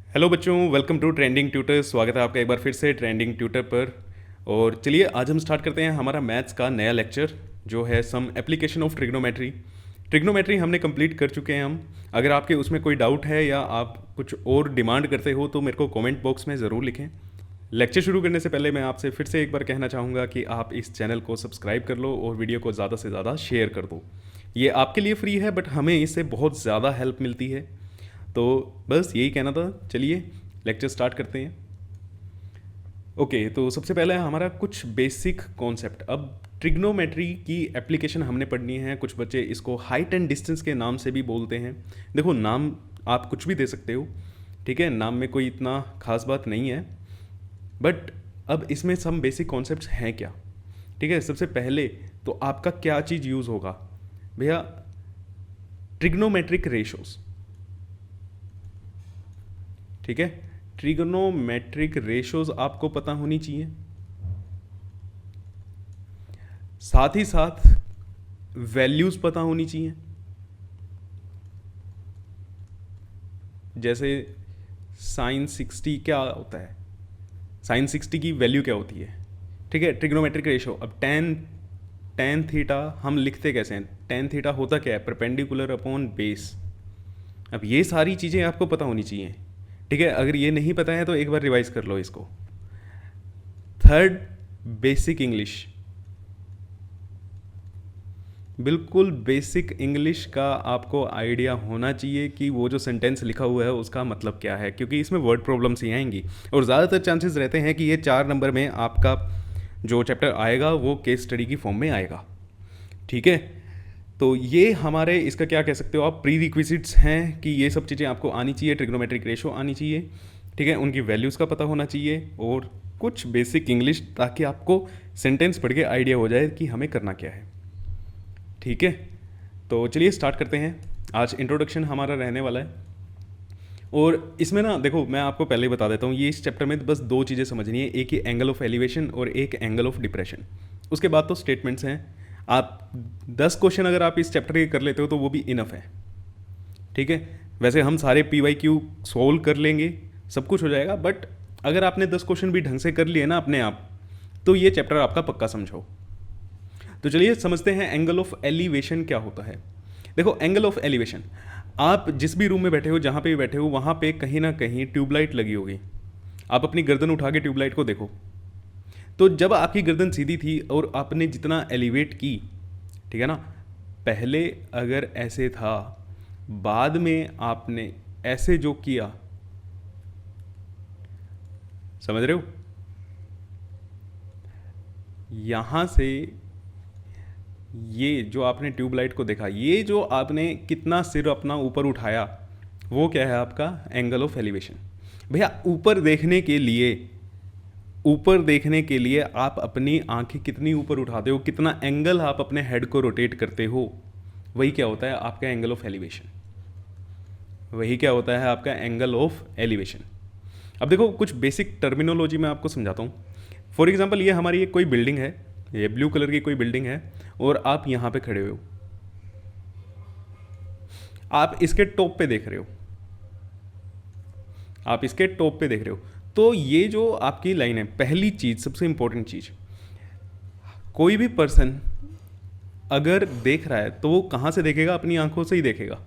Hello बच्चों, welcome to trending tutor. स्वागत है आपका एक बार फिर से ट्रेंडिंग ट्यूटर पर। और चलिए आज हम स्टार्ट करते हैं हमारा मैथ्स का नया लेक्चर जो है some application of trigonometry. Trigonometry हमने कंप्लीट कर चुके हैं हम। अगर आपके उसमें कोई डाउट है या आप कुछ और डिमांड करते हो तो मेरे को कमेंट बॉक्स में ज़रूर लिखें। लेक्चर शुरू करने से पहले मैं आपसे फिर से एक बार कहना चाहूँगा कि आप इस चैनल को सब्सक्राइब कर लो और वीडियो को ज़्यादा से ज़्यादा शेयर कर दो। ये आपके लिए फ्री है बट हमें इससे बहुत ज़्यादा हेल्प मिलती है। तो बस यही कहना था। चलिए लेक्चर स्टार्ट करते हैं। ओके, तो सबसे पहले हमारा कुछ बेसिक कॉन्सेप्ट। अब ट्रिग्नोमेट्री की एप्लीकेशन हमने पढ़नी है। कुछ बच्चे इसको हाइट एंड डिस्टेंस के नाम से भी बोलते हैं। देखो, नाम आप कुछ भी दे सकते हो, ठीक है, नाम में कोई इतना खास बात नहीं है। बट अब इसमें सम बेसिक कॉन्सेप्ट्स हैं क्या, ठीक है। सबसे पहले तो आपका क्या चीज़ यूज़ होगा भैया, ट्रिग्नोमेट्रिक रेशोज़, ठीक है। ट्रिग्नोमेट्रिक रेशोज आपको पता होनी चाहिए, साथ ही साथ वैल्यूज पता होनी चाहिए। जैसे साइन 60 क्या होता है, साइन 60 की वैल्यू क्या होती है, ठीक है। ट्रिग्नोमेट्रिक रेशो, अब टेन टेन थीटा हम लिखते कैसे हैं, टेन थीटा होता क्या है, परपेंडिकुलर अपॉन बेस। अब ये सारी चीज़ें आपको पता होनी चाहिए, ठीक है। अगर ये नहीं पता है तो एक बार रिवाइज कर लो इसको। थर्ड, बेसिक इंग्लिश, बिल्कुल बेसिक इंग्लिश का आपको आइडिया होना चाहिए कि वो जो सेंटेंस लिखा हुआ है उसका मतलब क्या है, क्योंकि इसमें वर्ड प्रॉब्लम्स ही आएंगी और ज़्यादातर चांसेस रहते हैं कि ये 4 नंबर में आपका जो चैप्टर आएगा वो केस स्टडी की फॉर्म में आएगा, ठीक है। तो ये हमारे इसका क्या कह सकते हो आप, प्री रिक्विजिट्स हैं कि ये सब चीज़ें आपको आनी चाहिए। ट्रिग्नोमेट्रिक रेशो आनी चाहिए, ठीक है, उनकी वैल्यूज़ का पता होना चाहिए और कुछ बेसिक इंग्लिश, ताकि आपको सेंटेंस पढ़ के आइडिया हो जाए कि हमें करना क्या है, ठीक है। तो चलिए स्टार्ट करते हैं। आज इंट्रोडक्शन हमारा रहने वाला है और इसमें ना देखो, मैं आपको पहले ही बता देता हूँ, ये इस चैप्टर में बस 2 चीज़ें समझनी है, एक ही एंगल ऑफ एलिवेशन और एक एंगल ऑफ डिप्रेशन। उसके बाद तो स्टेटमेंट्स हैं। आप 10 क्वेश्चन अगर आप इस चैप्टर के कर लेते हो तो वो भी इनफ है, ठीक है। वैसे हम सारे PYQ सॉल्व कर लेंगे, सब कुछ हो जाएगा, बट अगर आपने 10 क्वेश्चन भी ढंग से कर लिए ना अपने आप, तो ये चैप्टर आपका पक्का समझो। तो चलिए समझते हैं एंगल ऑफ एलिवेशन क्या होता है। देखो, एंगल ऑफ एलिवेशन, आप जिस भी रूम में बैठे हो, जहाँ पे भी बैठे हो, वहाँ पे कहीं ना कहीं ट्यूबलाइट लगी होगी। आप अपनी गर्दन उठा के ट्यूबलाइट को देखो, तो जब आपकी गर्दन सीधी थी और आपने जितना एलिवेट की, ठीक है ना, पहले अगर ऐसे था, बाद में आपने ऐसे जो किया, समझ रहे हो, यहाँ से ये जो आपने ट्यूबलाइट को देखा, ये जो आपने कितना सिर अपना ऊपर उठाया, वो क्या है आपका एंगल ऑफ एलिवेशन। भैया, ऊपर देखने के लिए आप अपनी आंखें कितनी ऊपर उठाते हो, कितना एंगल आप अपने हेड को रोटेट करते हो, वही क्या होता है आपका एंगल ऑफ एलिवेशन। वही क्या होता है आपका एंगल ऑफ एलिवेशन। अब देखो, कुछ बेसिक टर्मिनोलॉजी मैं आपको समझाता हूँ। फॉर एग्जाम्पल, ये हमारी एक कोई बिल्डिंग है, ये ब्लू कलर की कोई बिल्डिंग है और आप यहाँ पे खड़े हुए हो, आप इसके टॉप पे देख रहे हो, आप इसके टॉप पे देख रहे हो। तो ये जो आपकी लाइन है, पहली चीज़, सबसे इंपॉर्टेंट चीज़, कोई भी पर्सन अगर देख रहा है तो वो कहाँ से देखेगा, अपनी आंखों से ही देखेगा,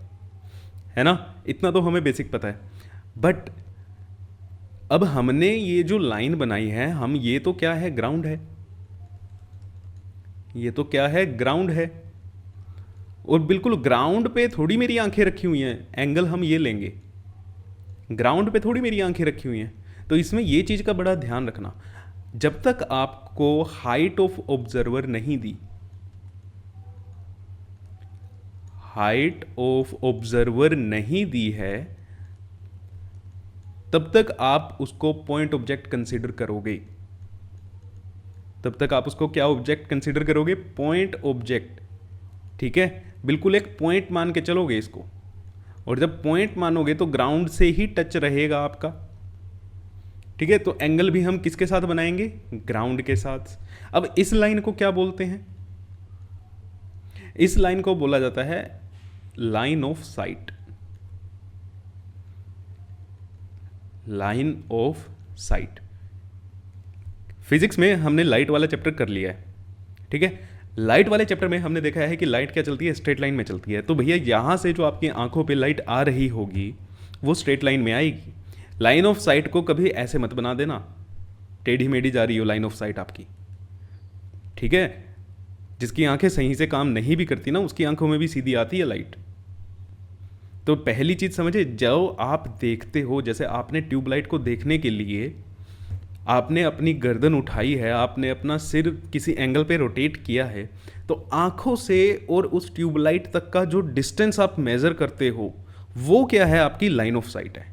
है ना। इतना तो हमें बेसिक पता है। बट अब हमने ये जो लाइन बनाई है, हम ये तो क्या है, ग्राउंड है, ये तो क्या है, ग्राउंड है। और बिल्कुल ग्राउंड पे थोड़ी मेरी आंखें रखी हुई हैं, एंगल हम ये लेंगे, ग्राउंड पे थोड़ी मेरी आंखें रखी हुई हैं। तो इसमें ये चीज़ का बड़ा ध्यान रखना, जब तक आपको हाइट ऑफ ऑब्जर्वर नहीं दी, हाइट ऑफ ऑब्जर्वर नहीं दी है, तब तक आप उसको पॉइंट ऑब्जेक्ट कंसीडर करोगे। तब तक आप उसको क्या ऑब्जेक्ट कंसीडर करोगे, पॉइंट ऑब्जेक्ट, ठीक है। बिल्कुल एक पॉइंट मान के चलोगे इसको, और जब पॉइंट मानोगे तो ग्राउंड से ही टच रहेगा आपका, ठीक है। तो एंगल भी हम किसके साथ बनाएंगे, ग्राउंड के साथ। अब इस लाइन को क्या बोलते हैं, इस लाइन को बोला जाता है line of sight. Line of site. Physics में हमने लाइट वाला चैप्टर कर लिया है, ठीक है। लाइट वाले चैप्टर में हमने देखा है कि लाइट क्या चलती है, स्ट्रेट लाइन में चलती है। तो भैया यहाँ से जो आपकी आंखों पे लाइट आ रही होगी वो स्ट्रेट लाइन में आएगी। लाइन ऑफ साइट को कभी ऐसे मत बना देना, टेढ़ी मेढ़ी जा रही हो लाइन ऑफ साइट आपकी, ठीक है। जिसकी आंखें सही से काम नहीं भी करती ना, उसकी आंखों में भी सीधी आती है लाइट। तो पहली चीज समझे, जो आप देखते हो, जैसे आपने ट्यूबलाइट को देखने के लिए आपने अपनी गर्दन उठाई है, आपने अपना सिर किसी एंगल पे रोटेट किया है, तो आंखों से और उस ट्यूबलाइट तक का जो डिस्टेंस आप मेजर करते हो वो क्या है, आपकी लाइन ऑफ साइट है।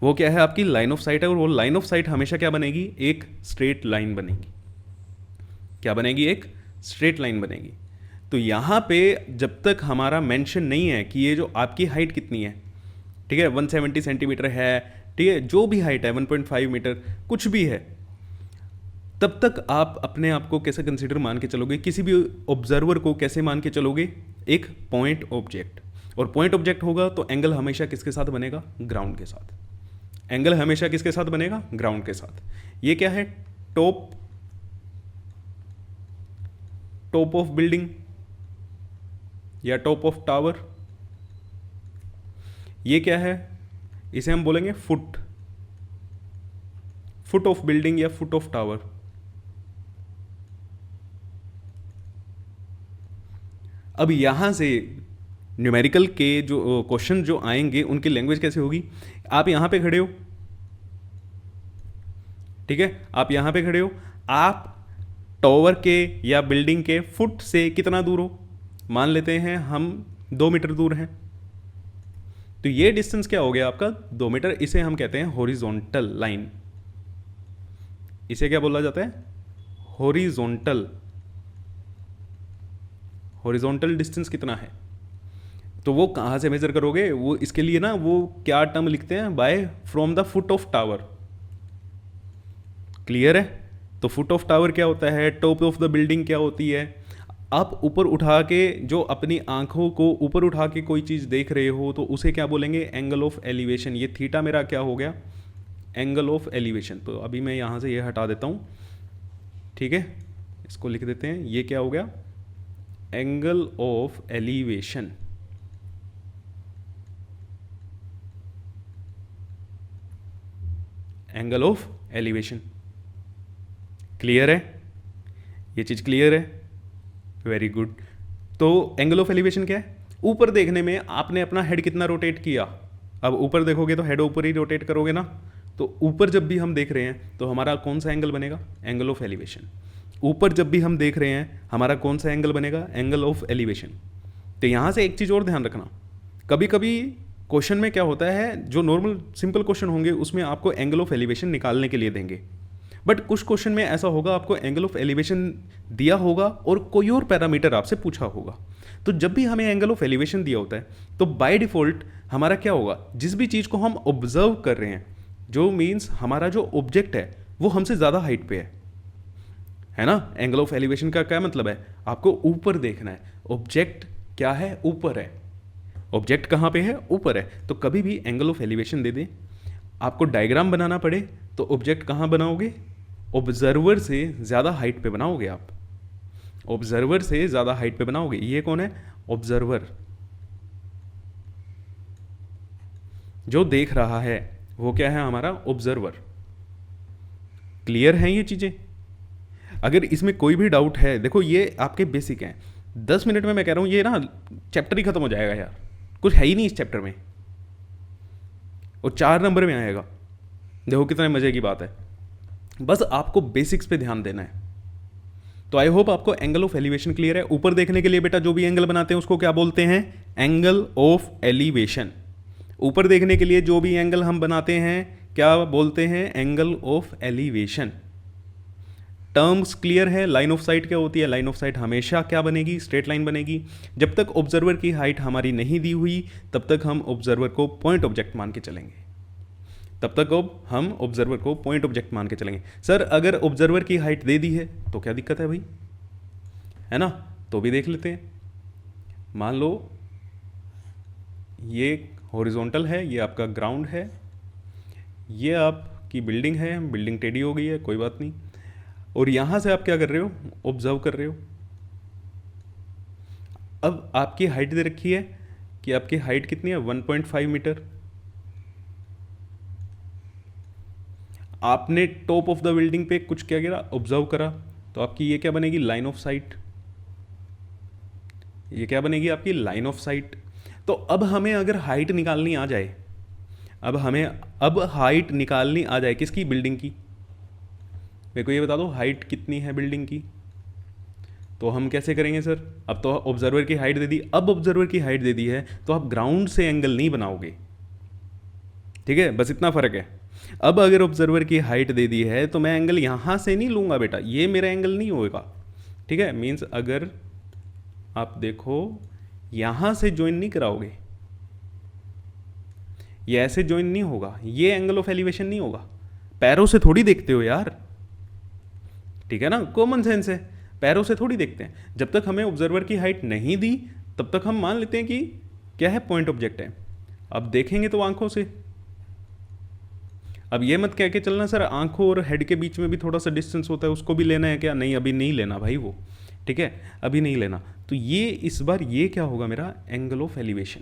वो क्या है, आपकी लाइन ऑफ साइट है। और वो लाइन ऑफ साइट हमेशा क्या बनेगी, एक स्ट्रेट लाइन बनेगी। क्या बनेगी, एक स्ट्रेट लाइन बनेगी। तो यहाँ पे जब तक हमारा मेंशन नहीं है कि ये जो आपकी हाइट कितनी है, ठीक है, 170 सेंटीमीटर है, ठीक है, जो भी हाइट है 1.5 मीटर कुछ भी है, तब तक आप अपने आप को कैसे कंसीडर मान के चलोगे, किसी भी ऑब्जर्वर को कैसे मान के चलोगे, एक पॉइंट ऑब्जेक्ट। और पॉइंट ऑब्जेक्ट होगा तो एंगल हमेशा किसके साथ बनेगा, ग्राउंड के साथ। एंगल हमेशा किसके साथ बनेगा, ग्राउंड के साथ। ये क्या है, टॉप ऑफ बिल्डिंग या टॉप ऑफ टावर। ये क्या है, इसे हम बोलेंगे फुट ऑफ बिल्डिंग या फुट ऑफ टावर। अब यहां से न्यूमेरिकल के जो क्वेश्चन जो आएंगे उनकी लैंग्वेज कैसे होगी। आप यहां पे खड़े हो, ठीक है, आप यहां पे खड़े हो, आप टावर के या बिल्डिंग के फुट से कितना दूर हो, मान लेते हैं हम 2 मीटर दूर हैं। तो ये डिस्टेंस क्या हो गया आपका, 2 मीटर। इसे हम कहते हैं हॉरिजॉन्टल लाइन। इसे क्या बोला जाता है, हॉरिजॉन्टल। हॉरिजॉन्टल डिस्टेंस कितना है, तो वो कहां से मेजर करोगे, वो इसके लिए ना वो क्या टर्म लिखते हैं, by from the foot of tower. Clear है। तो फुट ऑफ टावर क्या होता है, टॉप ऑफ द बिल्डिंग क्या होती है। आप ऊपर उठा के जो अपनी आंखों को ऊपर उठा के कोई चीज़ देख रहे हो तो उसे क्या बोलेंगे, एंगल ऑफ एलिवेशन। ये थीटा मेरा क्या हो गया, एंगल ऑफ एलिवेशन। तो अभी मैं यहाँ से ये हटा देता हूँ, ठीक है, इसको लिख देते हैं, ये क्या हो गया, angle of elevation. Angle of elevation. Clear है, ये चीज़ क्लियर है, वेरी गुड। तो एंगल ऑफ एलिवेशन क्या है, ऊपर देखने में आपने अपना हेड कितना रोटेट किया। अब ऊपर देखोगे तो हेड ऊपर ही रोटेट करोगे ना, तो ऊपर जब भी हम देख रहे हैं तो हमारा कौन सा एंगल बनेगा, एंगल ऑफ एलिवेशन। ऊपर जब भी हम देख रहे हैं हमारा कौन सा एंगल बनेगा, एंगल ऑफ एलिवेशन। तो यहाँ से एक चीज़ और ध्यान रखना, कभी कभी क्वेश्चन में क्या होता है, जो नॉर्मल सिंपल क्वेश्चन होंगे उसमें आपको एंगल ऑफ एलिवेशन निकालने के लिए देंगे, बट कुछ क्वेश्चन में ऐसा होगा आपको एंगल ऑफ एलिवेशन दिया होगा और कोई और पैरामीटर आपसे पूछा होगा। तो जब भी हमें एंगल ऑफ एलिवेशन दिया होता है तो बाय डिफॉल्ट हमारा क्या होगा, जिस भी चीज़ को हम ऑब्जर्व कर रहे हैं, जो मीन्स हमारा जो ऑब्जेक्ट है वो हमसे ज़्यादा हाइट पे है ना। एंगल ऑफ एलिवेशन का क्या मतलब है, आपको ऊपर देखना है, ऑब्जेक्ट क्या है, ऊपर है, ऑब्जेक्ट कहाँ पे है, ऊपर है। तो कभी भी एंगल ऑफ एलिवेशन दे दें, आपको डायग्राम बनाना पड़े तो ऑब्जेक्ट कहाँ बनाओगे, ऑब्जर्वर से ज़्यादा हाइट पे बनाओगे। आप ऑब्जर्वर से ज़्यादा हाइट पे बनाओगे। ये कौन है, ऑब्जर्वर। जो देख रहा है वो क्या है, हमारा ऑब्जर्वर। क्लियर है ये चीज़ें। अगर इसमें कोई भी डाउट है, देखो ये आपके बेसिक हैं, 10 मिनट में मैं कह रहा हूँ ये ना चैप्टर ही खत्म हो जाएगा यार, कुछ है ही नहीं इस चैप्टर में, और 4 नंबर में आएगा। देखो कितने मजे की बात है, बस आपको बेसिक्स पे ध्यान देना है। तो आई होप आपको एंगल ऑफ एलिवेशन क्लियर है। ऊपर देखने के लिए बेटा जो भी एंगल बनाते हैं उसको क्या बोलते हैं, एंगल ऑफ एलिवेशन। ऊपर देखने के लिए जो भी एंगल हम बनाते हैं क्या बोलते हैं, angle of elevation. Terms clear है। लाइन ऑफ साइट क्या होती है, लाइन ऑफ साइट हमेशा क्या बनेगी, स्ट्रेट लाइन बनेगी। जब तक ऑब्जर्वर की हाइट हमारी नहीं दी हुई तब तक हम ऑब्जर्वर को पॉइंट ऑब्जेक्ट मान के चलेंगे, तब तक अब हम ऑब्जर्वर को पॉइंट ऑब्जेक्ट मान के चलेंगे। सर अगर ऑब्जर्वर की हाइट दे दी है तो क्या दिक्कत है भाई, है ना, तो भी देख लेते हैं। मान लो ये हॉरिजॉन्टल है, ये आपका ग्राउंड है, ये आपकी बिल्डिंग है, बिल्डिंग टेढ़ी हो गई है, कोई बात नहीं। और यहाँ से आप क्या कर रहे हो, ऑब्जर्व कर रहे हो। अब आपकी हाइट दे रखी है कि आपकी हाइट कितनी है, 1.5 मीटर। आपने टॉप ऑफ द बिल्डिंग पे कुछ क्या गिरा, ऑब्जर्व करा, तो आपकी ये क्या बनेगी, लाइन ऑफ साइट। ये क्या बनेगी आपकी, लाइन ऑफ साइट। तो अब हमें अगर हाइट निकालनी आ जाए, अब हाइट निकालनी आ जाए किसकी, बिल्डिंग की। मेरे को ये बता दो हाइट कितनी है बिल्डिंग की। तो हम कैसे करेंगे सर, अब तो ऑब्जर्वर की हाइट दे दी, अब ऑब्जर्वर की हाइट दे दी है तो आप ग्राउंड से एंगल नहीं बनाओगे, ठीक है, बस इतना फर्क है। अब अगर ऑब्जर्वर की हाइट दे दी है तो मैं एंगल यहां से नहीं लूंगा बेटा, ये मेरा एंगल नहीं होगा, ठीक है। मीन्स अगर आप देखो यहां से ज्वाइन नहीं कराओगे, ये ऐसे ज्वाइन नहीं होगा, ये एंगल ऑफ एलिवेशन नहीं होगा। पैरों से थोड़ी देखते हो यार, ठीक है ना, कॉमन सेंस है, पैरों से थोड़ी देखते हैं। जब तक हमें ऑब्जर्वर की हाइट नहीं दी तब तक हम मान लेते हैं कि क्या है, पॉइंट ऑब्जेक्ट है। अब देखेंगे तो आंखों से। अब ये मत कह के चलना सर आंखों और हेड के बीच में भी थोड़ा सा डिस्टेंस होता है, उसको भी लेना है क्या, नहीं अभी नहीं लेना भाई वो, ठीक है, अभी नहीं लेना। तो ये इस बार ये क्या होगा मेरा, एंगल ऑफ एलिवेशन,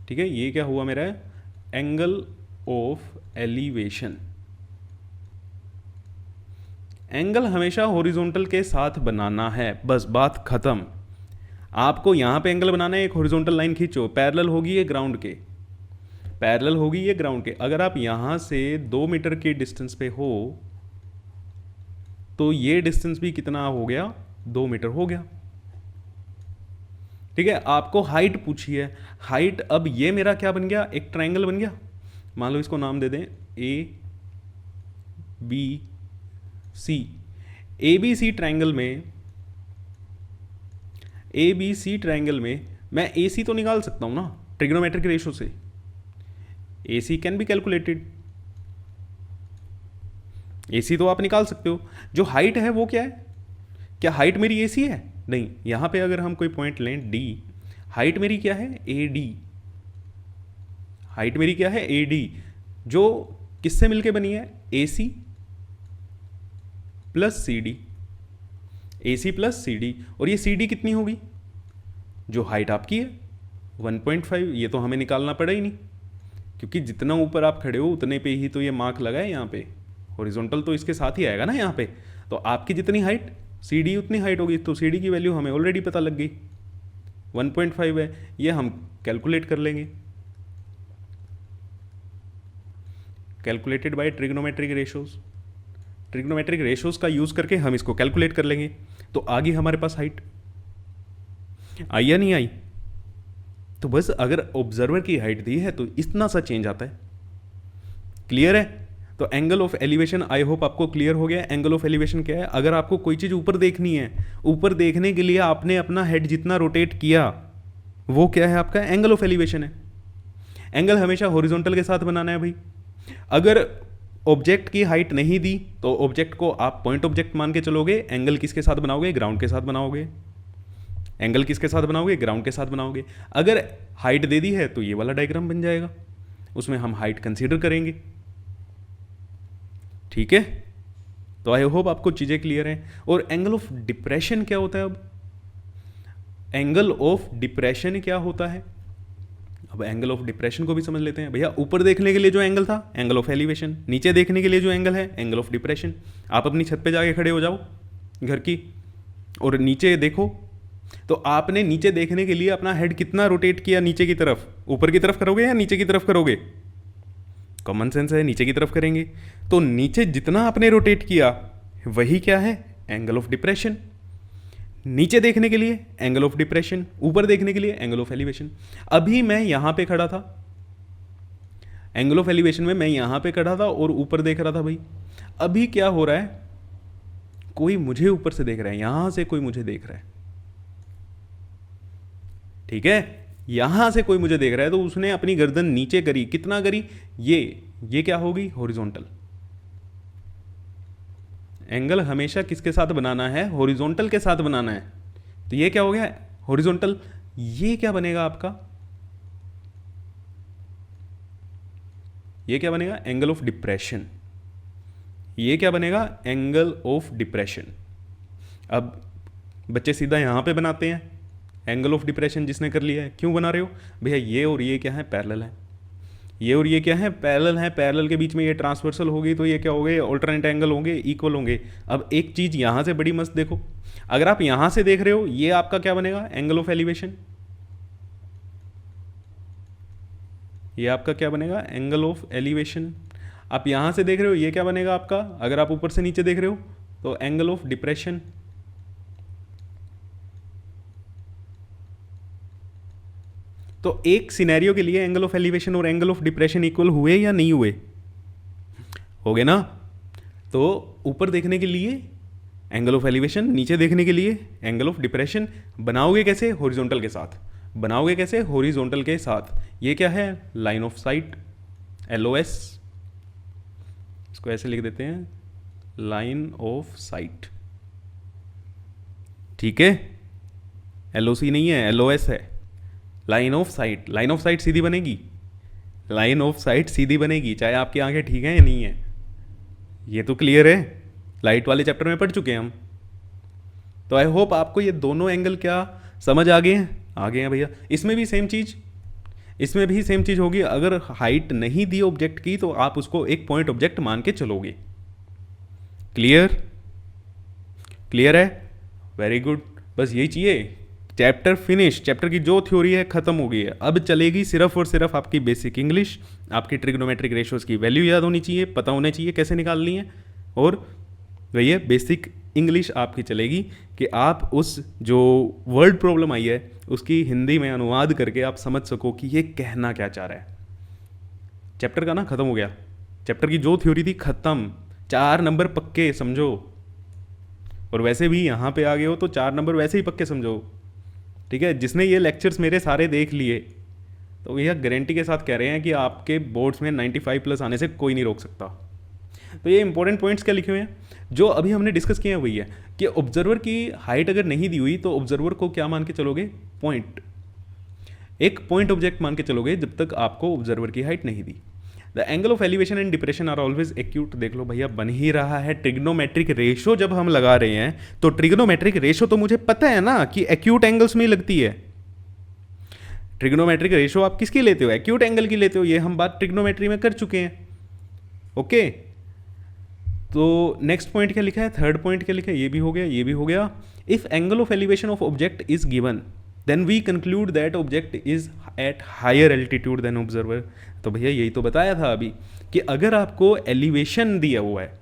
ठीक है, ये क्या हुआ मेरा, एंगल ऑफ एलिवेशन। एंगल हमेशा हॉरिजॉन्टल के साथ बनाना है, बस बात खत्म। आपको यहां पे एंगल बनाना है, एक हॉरिजॉन्टल लाइन खींचो, पैरेलल होगी ये ग्राउंड के, पैरेलल होगी ये ग्राउंड के। अगर आप यहां से 2 मीटर के डिस्टेंस पे हो तो ये डिस्टेंस भी कितना हो गया, 2 मीटर हो गया, ठीक है। आपको हाइट पूछी है, हाइट, अब ये मेरा क्या बन गया, एक ट्रायंगल बन गया। मान लो इसको नाम दे दें A B C. A B C triangle में मैं ए सी तो निकाल सकता हूं ना ट्रिग्नोमेट्रिक रेशो से, ए सी कैन बी कैलकुलेटेड, ए सी तो आप निकाल सकते हो। जो हाइट है वो क्या है, क्या हाइट मेरी ए सी है, नहीं। यहां पे अगर हम कोई पॉइंट लें डी, हाइट मेरी क्या है, ए डी, हाइट मेरी क्या है, ए डी, जो किससे मिलके बनी है, A C plus C D, A C plus C D. और ये सी डी कितनी होगी, जो हाइट आपकी है 1.5। ये तो हमें निकालना पड़ा ही नहीं, क्योंकि जितना ऊपर आप खड़े हो उतने पे ही तो ये मार्क लगा है यहाँ पे, हॉरिजॉन्टल तो इसके साथ ही आएगा ना यहाँ पे। तो आपकी जितनी हाइट, सी डी उतनी हाइट होगी, तो सी डी की वैल्यू हमें ऑलरेडी पता लग गई, 1.5 है। ये हम कैलकुलेट कर लेंगे, calculated by trigonometric ratios. Trigonometric ratios का यूज करके हम इसको कैलकुलेट कर लेंगे। तो आ गई हमारे पास हाइट, आई या नहीं आई। तो बस अगर ऑब्जर्वर की हाइट दी है तो इतना सा चेंज आता है, क्लियर है। तो angle of elevation I hope आपको क्लियर हो गया। एंगल ऑफ एलिवेशन क्या है, अगर आपको कोई चीज़ ऊपर देखनी है, ऊपर देखने के लिए आपने अपना हेड जितना रोटेट किया वो क्या है, आपका एंगल ऑफ एलिवेशन है। एंगल हमेशा हॉरिजॉन्टल के साथ बनाना है भाई। अगर ऑब्जेक्ट की हाइट नहीं दी तो ऑब्जेक्ट को आप पॉइंट ऑब्जेक्ट मान के चलोगे, एंगल किसके साथ बनाओगे, ग्राउंड के साथ बनाओगे। एंगल किसके साथ बनाओगे, ग्राउंड के साथ बनाओगे। अगर हाइट दे दी है तो ये वाला डायग्राम बन जाएगा, उसमें हम हाइट कंसीडर करेंगे, ठीक है। तो आई होप आपको चीजें क्लियर हैं। और एंगल ऑफ डिप्रेशन क्या होता है, अब एंगल ऑफ डिप्रेशन क्या होता है, अब एंगल ऑफ डिप्रेशन को भी समझ लेते हैं भैया। ऊपर देखने के लिए जो एंगल था, एंगल ऑफ एलिवेशन, नीचे देखने के लिए जो एंगल है, एंगल ऑफ डिप्रेशन। आप अपनी छत पे जाके खड़े हो जाओ घर की और नीचे देखो, तो आपने नीचे देखने के लिए अपना हेड कितना रोटेट किया नीचे की तरफ, ऊपर की तरफ करोगे या नीचे की तरफ करोगे, कॉमन सेंस है नीचे की तरफ करेंगे। तो नीचे जितना आपने रोटेट किया वही क्या है, एंगल ऑफ डिप्रेशन। नीचे देखने के लिए एंगल ऑफ डिप्रेशन, ऊपर देखने के लिए एंगल ऑफ एलिवेशन। अभी मैं यहां पे खड़ा था, एंगल ऑफ एलिवेशन में मैं यहां पे खड़ा था और ऊपर देख रहा था भाई। अभी क्या हो रहा है, कोई मुझे ऊपर से देख रहा है, यहां से कोई मुझे देख रहा है, ठीक है, यहां से कोई मुझे देख रहा है, तो उसने अपनी गर्दन नीचे करी, कितना करी, ये क्या होगी, हॉरिजॉन्टल। एंगल हमेशा किसके साथ बनाना है, हॉरिजॉन्टल के साथ बनाना है। तो ये क्या हो गया, हॉरिजॉन्टल। ये क्या बनेगा आपका, ये क्या बनेगा? Angle of depression. ये क्या बनेगा? Angle of depression. अब बच्चे सीधा यहाँ पे बनाते हैं एंगल ऑफ डिप्रेशन जिसने कर लिया है। क्यों बना रहे हो भैया? ये और ये क्या है? पैरेलल है। ये और ये क्या है? पैरेलल है। पैरेलल के बीच में ये ट्रांसवर्सल होगी तो ये क्या हो गए? ऑल्टरनेट एंगल होंगे, इक्वल होंगे। अब एक चीज़ यहाँ से बड़ी मस्त देखो, अगर आप यहाँ से देख रहे हो ये आपका क्या बनेगा? Angle of elevation. ये आपका क्या बनेगा? Angle of elevation. आप यहाँ से देख रहे हो ये क्या बनेगा आपका? अगर आप ऊपर से नीचे देख रहे हो तो एंगल ऑफ डिप्रेशन। तो एक सिनेरियो के लिए एंगल ऑफ एलिवेशन और एंगल ऑफ डिप्रेशन इक्वल हुए या नहीं हुए? हो गए ना? तो ऊपर देखने के लिए एंगल ऑफ एलिवेशन, नीचे देखने के लिए एंगल ऑफ डिप्रेशन। बनाओगे कैसे? हॉरिजॉन्टल के साथ। बनाओगे कैसे? हॉरिजॉन्टल के साथ। ये क्या है? Line of site, LOS। इसको ऐसे लिख देते हैं, लाइन ऑफ साइट। ठीक है, LOC नहीं है, LOS है, line of sight. Line of sight सीधी बनेगी, लाइन ऑफ साइट सीधी बनेगी चाहे आपकी आंखें ठीक हैं या नहीं है। ये तो क्लियर है, लाइट वाले चैप्टर में पढ़ चुके हैं हम। तो आई होप आपको ये दोनों एंगल क्या समझ आ गए हैं? आ गए हैं भैया। इसमें भी सेम चीज़, इसमें भी सेम चीज़ होगी। अगर हाइट नहीं दी ऑब्जेक्ट की तो आप उसको एक पॉइंट ऑब्जेक्ट मान के चलोगे। क्लियर? क्लियर है? Very good. बस यही चाहिए, चैप्टर फिनिश। चैप्टर की जो थ्योरी है खत्म हो गई है। अब चलेगी सिर्फ और सिर्फ आपकी बेसिक इंग्लिश। आपकी ट्रिग्नोमेट्रिक रेशियोज की वैल्यू याद होनी चाहिए, पता होना चाहिए कैसे निकालनी है। और भैया बेसिक इंग्लिश आपकी चलेगी कि आप उस जो वर्ड प्रॉब्लम आई है उसकी हिंदी में अनुवाद करके आप समझ सको कि ये कहना क्या चाह रहा है। चैप्टर का ना खत्म हो गया, चैप्टर की जो थ्योरी थी खत्म। 4 नंबर पक्के समझो। और वैसे भी यहाँ पे आ गए हो तो 4 नंबर वैसे ही पक्के समझो। ठीक है, जिसने ये लेक्चर्स मेरे सारे देख लिए तो भैया गारंटी के साथ कह रहे हैं कि आपके बोर्ड्स में 95 प्लस आने से कोई नहीं रोक सकता। तो ये इंपॉर्टेंट पॉइंट्स क्या लिखे हुए हैं जो अभी हमने डिस्कस किए हैं वही है कि ऑब्जर्वर की हाइट अगर नहीं दी हुई तो ऑब्जर्वर को क्या मान के चलोगे? पॉइंट, एक पॉइंट ऑब्जेक्ट मान के चलोगे जब तक आपको ऑब्जर्वर की हाइट नहीं दी। The angle of elevation and depression are always acute. देख लो भैया बन ही रहा है। ट्रिग्नोमेट्रिक रेशो जब हम लगा रहे हैं तो ट्रिग्नोमेट्रिक रेशो तो मुझे पता है ना कि एक्यूट एंगल्स में ही लगती है। ट्रिग्नोमेट्रिक रेशो आप किसकी लेते हो? एक्यूट एंगल की लेते हो। ये हम बात ट्रिग्नोमेट्री में कर चुके हैं। ओके, तो नेक्स्ट पॉइंट क्या लिखा है? थर्ड पॉइंट क्या लिखा है? ये भी हो गया, ये भी हो गया। If angle of elevation of object is given then we conclude that object is at higher altitude than observer. तो भैया यही तो बताया था अभी कि अगर आपको एलिवेशन दिया हुआ है,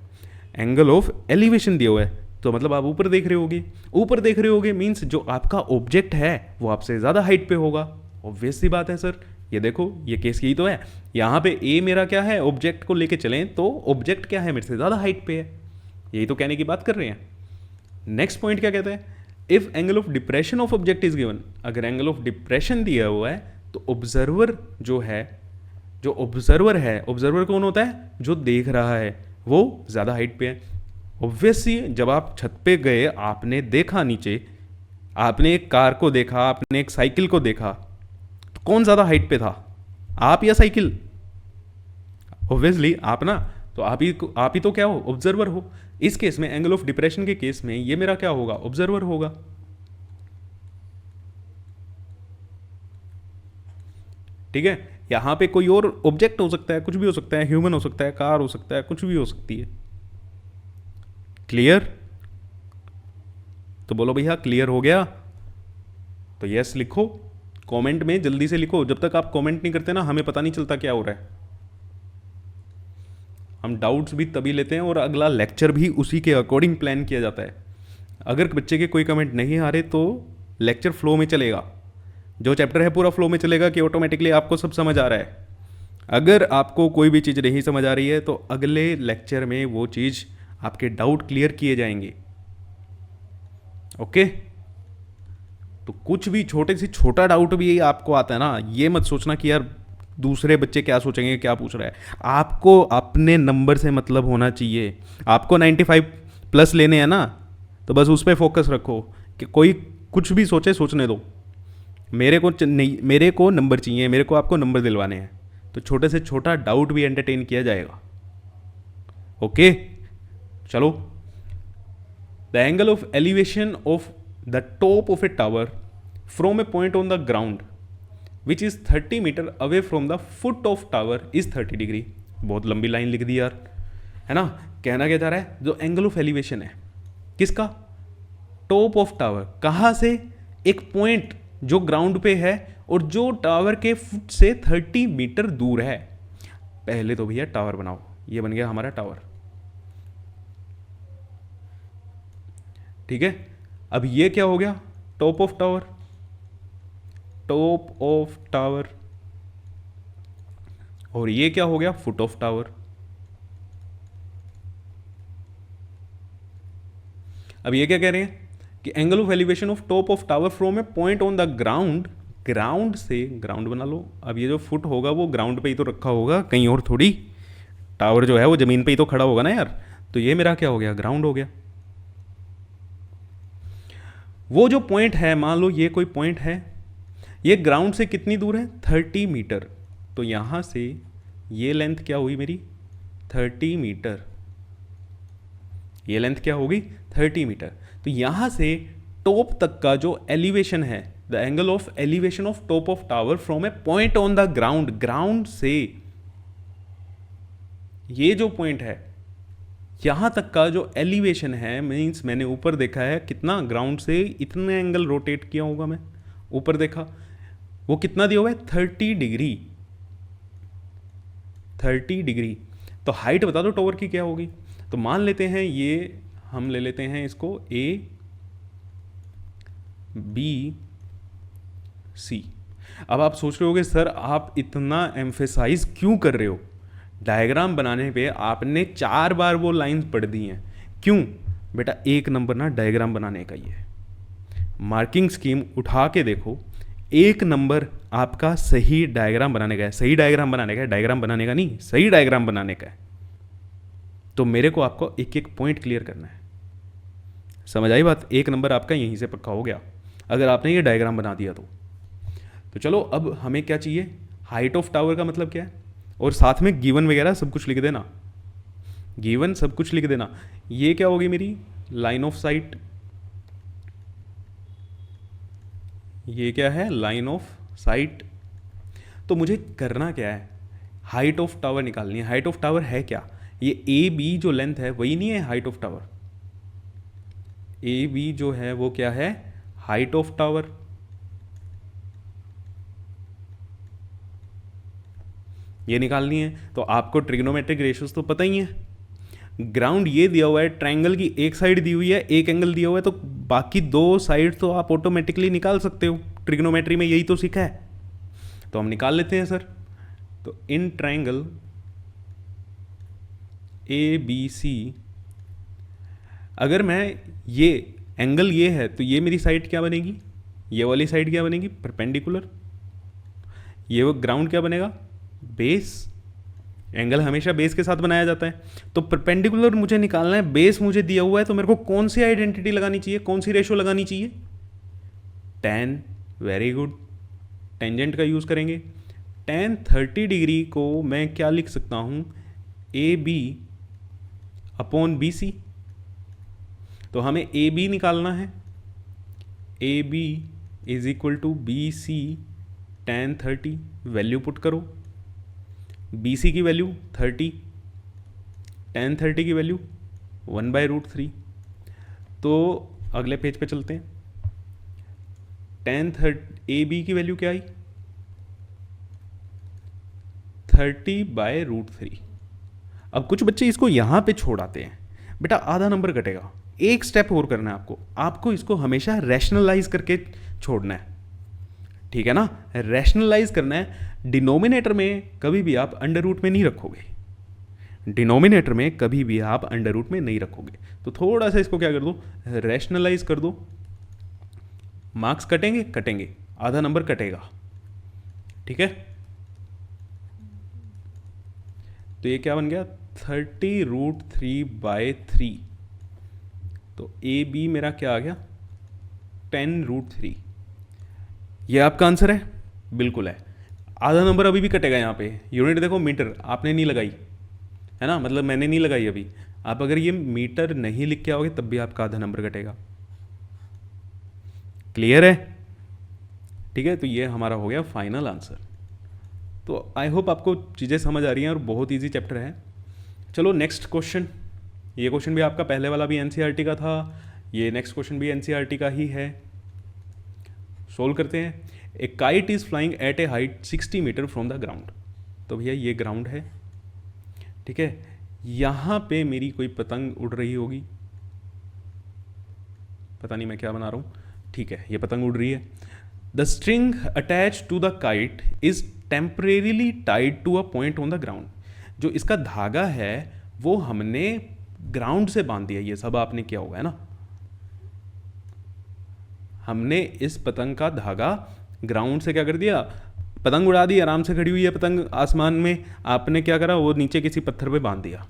एंगल ऑफ एलिवेशन दिया हुआ है तो मतलब आप ऊपर देख रहे होगे। ऊपर देख रहे होगे मीन्स जो आपका ऑब्जेक्ट है वो आपसे ज़्यादा हाइट पे होगा। ऑब्वियस सी बात है सर। ये देखो ये केस यही तो है। यहाँ पे ए मेरा क्या है? ऑब्जेक्ट को लेके चलें तो ऑब्जेक्ट क्या है? मेरे से ज़्यादा हाइट पे है। यही तो कहने की बात कर रहे हैं। नेक्स्ट पॉइंट क्या कहते हैं? If angle of depression of object is given. अगर एंगल ऑफ डिप्रेशन दिया हुआ है तो ऑब्जर्वर जो है, जो ऑब्जर्वर है, ऑब्जर्वर कौन होता है? जो देख रहा है, वो ज़्यादा हाइट पे है। ऑब्वियसली जब आप छत पे गए आपने देखा नीचे, आपने एक कार को देखा, आपने एक साइकिल को देखा, तो कौन ज़्यादा हाइट पे था? आप या साइकिल? ऑब्वियसली आप ना। तो आप ही तो क्या हो? ऑब्जर्वर हो। इस केस में एंगल ऑफ डिप्रेशन के केस में ये मेरा क्या होगा? ऑब्जर्वर होगा। ठीक है, यहां पे कोई और ऑब्जेक्ट हो सकता है, कुछ भी हो सकता है, ह्यूमन हो सकता है, कार हो सकता है, कुछ भी हो सकती है। क्लियर? तो बोलो भैया क्लियर हो गया? तो यस लिखो कमेंट में, जल्दी से लिखो। जब तक आप कमेंट नहीं करते ना हमें पता नहीं चलता क्या हो रहा है। हम डाउट्स भी तभी लेते हैं और अगला लेक्चर भी उसी के अकॉर्डिंग प्लान किया जाता है। अगर बच्चे के कोई कमेंट नहीं आ रहे तो लेक्चर फ्लो में चलेगा, जो चैप्टर है पूरा फ्लो में चलेगा कि ऑटोमेटिकली आपको सब समझ आ रहा है। अगर आपको कोई भी चीज़ नहीं समझ आ रही है तो अगले लेक्चर में वो चीज़ आपके डाउट क्लियर किए जाएंगे। ओके, तो कुछ भी छोटे से छोटा डाउट भी आपको आता है ना, ये मत सोचना कि यार दूसरे बच्चे क्या सोचेंगे, क्या पूछ रहा है। आपको अपने नंबर से मतलब होना चाहिए। आपको 95 प्लस लेने हैं ना, तो बस उस पर फोकस रखो कि कोई कुछ भी सोचे, सोचने दो। मेरे को नहीं, मेरे को नंबर चाहिए, मेरे को आपको नंबर दिलवाने हैं। तो छोटे से छोटा डाउट भी एंटरटेन किया जाएगा। ओके चलो, the angle of elevation of the top of a tower from a point on the ground which is 30 metre away from the foot of tower is 30 degree. बहुत लंबी लाइन लिख दी यार, है ना। कहना क्या चाह रहा है, जो एंगल ऑफ एलिवेशन है किसका, टॉप ऑफ टावर, कहाँ से, एक पॉइंट जो ग्राउंड पे है और जो टावर के फुट से 30 मीटर दूर है। पहले तो भैया टावर बनाओ, ये बन गया हमारा टावर, ठीक है। अब ये क्या हो गया, top of tower, top of tower, और ये क्या हो गया, फुट ऑफ टावर। अब ये क्या कह रहे हैं कि angle of elevation of top of tower from a point on the ground, ground से, ग्राउंड बना लो। अब ये जो फुट होगा वो ग्राउंड पे ही तो रखा होगा, कहीं और थोड़ी, टावर जो है वो जमीन पे ही तो खड़ा होगा ना यार। तो ये मेरा क्या हो गया, ग्राउंड हो गया। वो जो पॉइंट है, मान लो ये कोई पॉइंट है, ये ग्राउंड से कितनी दूर है, 30 मीटर। तो यहां से ये लेंथ क्या हुई मेरी, 30 मीटर। ये लेंथ क्या होगी, 30 मीटर। तो यहां से टॉप तक का जो एलिवेशन है, the angle of elevation of top of tower from a point on the ground, ground से ये जो पॉइंट है यहां तक का जो एलिवेशन है, मीन्स मैंने ऊपर देखा है कितना, ग्राउंड से इतने एंगल रोटेट किया होगा मैं, ऊपर देखा वो कितना दिया हुआ है, 30 डिग्री, 30 डिग्री। तो हाइट बता दो टावर की क्या होगी। तो मान लेते हैं ये, हम ले लेते हैं इसको ए बी सी। अब आप सोच रहे होगे सर आप इतना एम्फेसाइज क्यों कर रहे हो, डायग्राम बनाने पे आपने 4 बार वो लाइन पढ़ दी हैं क्यों। बेटा 1 नंबर ना डायग्राम बनाने का ही है, मार्किंग स्कीम उठा के देखो, 1 नंबर आपका सही डायग्राम बनाने का है, सही डायग्राम बनाने का है, डायग्राम बनाने का नहीं, सही डायग्राम बनाने का है। तो मेरे को आपको एक एक पॉइंट क्लियर करना है, समझ आई बात। 1 नंबर आपका यहीं से पक्का हो गया अगर आपने ये डायग्राम बना दिया तो चलो अब हमें क्या चाहिए, हाइट ऑफ टावर का मतलब क्या है, और साथ में गिवन वगैरह सब कुछ लिख देना, गिवन सब कुछ लिख देना। ये क्या होगी मेरी लाइन ऑफ साइट, ये क्या है, लाइन ऑफ साइट। तो मुझे करना क्या है, हाइट ऑफ टावर निकालनी है। हाइट ऑफ टावर है क्या, ये ए बी जो लेंथ है वही नहीं है height of tower, A B जो है वो क्या है, हाइट ऑफ टावर। ये निकालनी है। तो आपको ट्रिग्नोमेट्रिक रेशियोज तो पता ही है, ग्राउंड ये दिया हुआ है, ट्रायंगल की एक साइड दी हुई है, एक एंगल दिया हुआ है, तो बाकी 2 साइड तो आप ऑटोमेटिकली निकाल सकते हो, ट्रिग्नोमेट्री में यही तो सीखा है। तो हम निकाल लेते हैं सर। तो इन ट्रायंगल ए बी सी, अगर मैं ये एंगल ये है तो ये मेरी साइड क्या बनेगी, ये वाली साइड क्या बनेगी, परपेंडिकुलर। ये वो ग्राउंड क्या बनेगा, बेस। एंगल हमेशा बेस के साथ बनाया जाता है। तो परपेंडिकुलर मुझे निकालना है, बेस मुझे दिया हुआ है, तो मेरे को कौन सी आइडेंटिटी लगानी चाहिए, कौन सी रेशो लगानी चाहिए, tan। वेरी गुड, टेंजेंट का यूज करेंगे। tan 30 डिग्री को मैं क्या लिख सकता हूं, A B upon B C. तो हमें ए बी निकालना है, A B is equal to B C tan 30, value put करो, बी सी की वैल्यू 30, tan 30 की वैल्यू 1/√3। तो अगले पेज पे चलते हैं। tan 30 ए बी की वैल्यू क्या आई, 30/√3। अब कुछ बच्चे इसको यहां पे छोड़ आते हैं, बेटा आधा नंबर कटेगा। एक स्टेप और करना है आपको इसको हमेशा रैशनलाइज करके छोड़ना है, ठीक है ना, रैशनलाइज करना है। डिनोमिनेटर में कभी भी आप अंडर रूट में नहीं रखोगे, डिनोमिनेटर में कभी भी आप अंडर रूट में नहीं रखोगे। तो थोड़ा सा इसको क्या कर दो, रैशनलाइज कर दो। मार्क्स कटेंगे, आधा नंबर कटेगा, ठीक है। तो ये क्या बन गया, 30√3/3। तो ए बी मेरा क्या आ गया, 10√3। ये आपका आंसर है, बिल्कुल है। आधा नंबर अभी भी कटेगा यहाँ पे। यूनिट देखो मीटर, आपने नहीं लगाई है ना, मतलब मैंने नहीं लगाई अभी। आप अगर ये मीटर नहीं लिख के आओगे तब भी आपका आधा नंबर कटेगा। क्लियर है? ठीक है, तो ये हमारा हो गया फाइनल आंसर। तो आई होप आपको चीज़ें समझ आ रही हैं और बहुत ईजी चैप्टर है। चलो नेक्स्ट क्वेश्चन। ये क्वेश्चन भी आपका पहले वाला भी एनसीईआरटी का था, ये नेक्स्ट क्वेश्चन भी एनसीईआरटी का ही है। सोल्व करते हैं। A kite is flying at a height 60 metre from the ground. तो भैया ये ग्राउंड है, ठीक है। यहाँ पे मेरी कोई पतंग उड़ रही होगी, पता नहीं मैं क्या बना रहा हूँ, ठीक है, ये पतंग उड़ रही है। The string attach to the kite is temporarily tied to a point on the ground. जो इसका धागा है वो हमने ग्राउंड से बांध दिया। ये सब आपने किया होगा है ना, हमने इस पतंग का धागा ग्राउंड से क्या कर दिया, पतंग उड़ा दी, आराम से खड़ी हुई है पतंग आसमान में, आपने क्या करा, वो नीचे किसी पत्थर पे बांध दिया।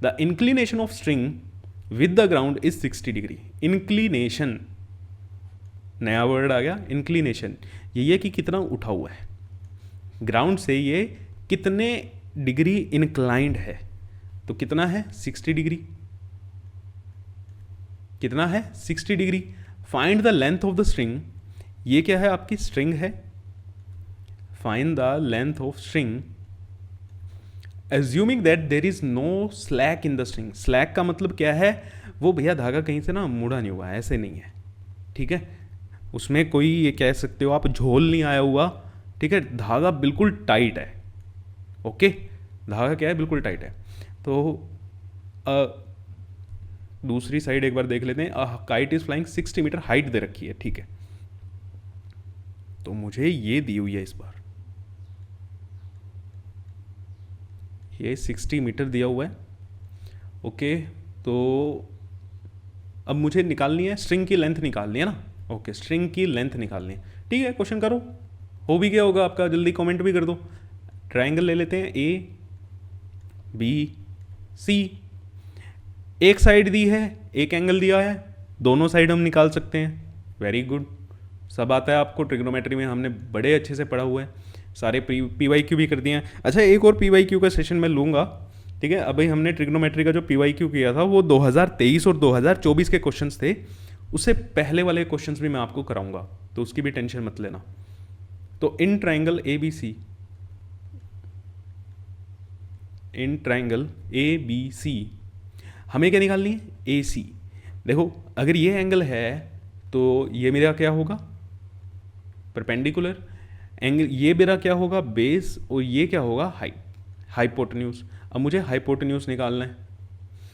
The inclination of string with the ground is 60 degree. Inclination, नया वर्ड आ गया, इंक्लिनेशन। ये कि कितना उठा हुआ है ग्राउंड से, ये कितने डिग्री इंक्लाइंड है। तो कितना है, 60 डिग्री। कितना है, 60 degree. Find the length of the string. ये क्या है, आपकी स्ट्रिंग है। Find the length of string assuming that there is no slack in the string. Slack का मतलब क्या है, वो भैया धागा कहीं से ना मुड़ा नहीं हुआ है, ऐसे नहीं है, ठीक है। उसमें कोई ये कह सकते हो आप झोल नहीं आया हुआ, ठीक है। धागा बिल्कुल टाइट है, ओके। धागा क्या है, बिल्कुल टाइट है। तो दूसरी साइड एक बार देख लेते हैं। Kite is flying 60 metre, height दे रखी है, ठीक है। तो मुझे ये दी हुई है इस बार, ये 60 मीटर दिया हुआ है, ओके। तो अब मुझे निकालनी है स्ट्रिंग की लेंथ, निकालनी है ना, ओके। स्ट्रिंग की लेंथ निकालनी है, ठीक है। क्वेश्चन करो, हो भी गया होगा आपका, जल्दी कमेंट भी कर दो। ट्रायंगल ले लेते हैं, ए बी सी। एक साइड दी है, एक एंगल दिया है, दोनों साइड हम निकाल सकते हैं। वेरी गुड, सब आता है आपको, ट्रिग्नोमेट्री में हमने बड़े अच्छे से पढ़ा हुआ है, सारे पी वाई क्यू भी कर दिए हैं। अच्छा, एक और पी वाई क्यू का सेशन मैं लूँगा, ठीक है। अभी हमने ट्रिग्नोमेट्री का जो पी वाई क्यू किया था वो 2023 और 2024 के क्वेश्चंस थे, उससे पहले वाले क्वेश्चंस भी मैं आपको कराऊंगा, तो उसकी भी टेंशन मत लेना। तो in triangle A B C, in triangle A B C हमें क्या निकालनी है, ए सी। देखो अगर ये एंगल है तो ये मेरा क्या होगा, परपेंडिकुलर एंगल। ये मेरा क्या होगा, बेस, और ये क्या होगा, हाइट, हाइपोटेन्यूज। अब मुझे हाइपोटेन्यूज निकालना है,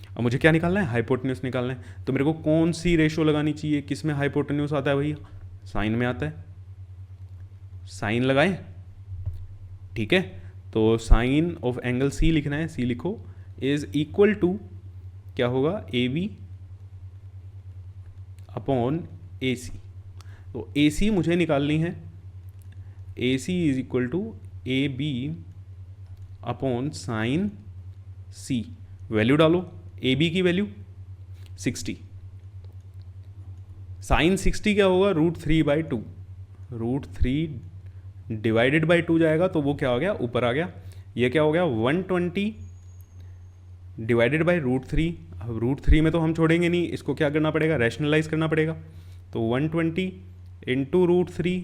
अब मुझे क्या निकालना है, हाइपोटेन्यूज निकालना है। तो मेरे को कौन सी रेशो लगानी चाहिए, किस में हाइपोटेन्यूज आता है भैया, साइन में आता है। साइन लगाएं, ठीक है। तो साइन ऑफ एंगल सी लिखना है, सी लिखो, इज इक्वल टू क्या होगा, ए बी अपॉन ए सी। तो ए सी मुझे निकालनी है, A C is equal to A B upon sine C. Value डालो, ए बी की वैल्यू 60, साइन 60 क्या होगा, √3/2, √3 डिवाइडेड बाई 2 जाएगा, तो वो क्या हो गया, ऊपर आ गया। ये क्या हो गया, 120 डिवाइडेड बाई √3। अब √3 में तो हम छोड़ेंगे नहीं, इसको क्या करना पड़ेगा, रैशनलाइज करना पड़ेगा। तो 120 इंटू √3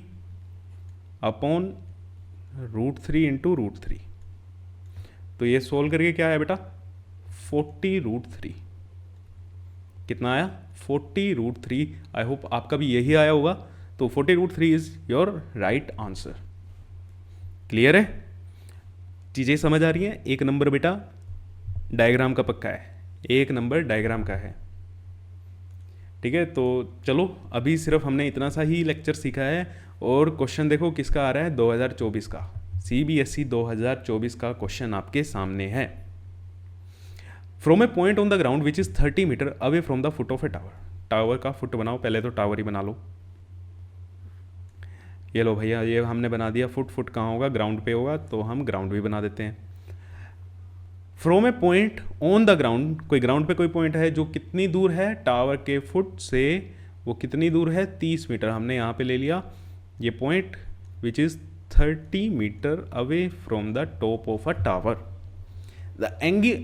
अपॉन √3 इंटू √3। तो ये सोल्व करके क्या आया बेटा, 40√3। कितना आया, 40√3। आई होप आपका भी यही आया होगा। तो 40√3 is your right answer. Clear है, चीज़ें समझ आ रही हैं। एक नंबर बेटा डायग्राम का पक्का है, एक नंबर डायग्राम का है, ठीक है। तो चलो अभी सिर्फ हमने इतना सा ही लेक्चर सीखा है, और क्वेश्चन देखो किसका आ रहा है, 2024 का, CBSE 2024 का क्वेश्चन आपके सामने है। From a point on the ground which is 30 metre away from the foot of a tower. Tower का फुट बनाओ, पहले तो टावर ही बना लो। ये लो भैया, ये हमने बना दिया फुट। फुट कहाँ होगा, ग्राउंड पे होगा, तो हम ग्राउंड भी बना देते हैं। From a point on the ground, कोई ग्राउंड पे कोई पॉइंट है जो कितनी दूर है टावर के फुट से, वो कितनी दूर है, 30 मीटर हमने यहाँ पे ले लिया। ये point which is 30 metre away from the top of a tower. The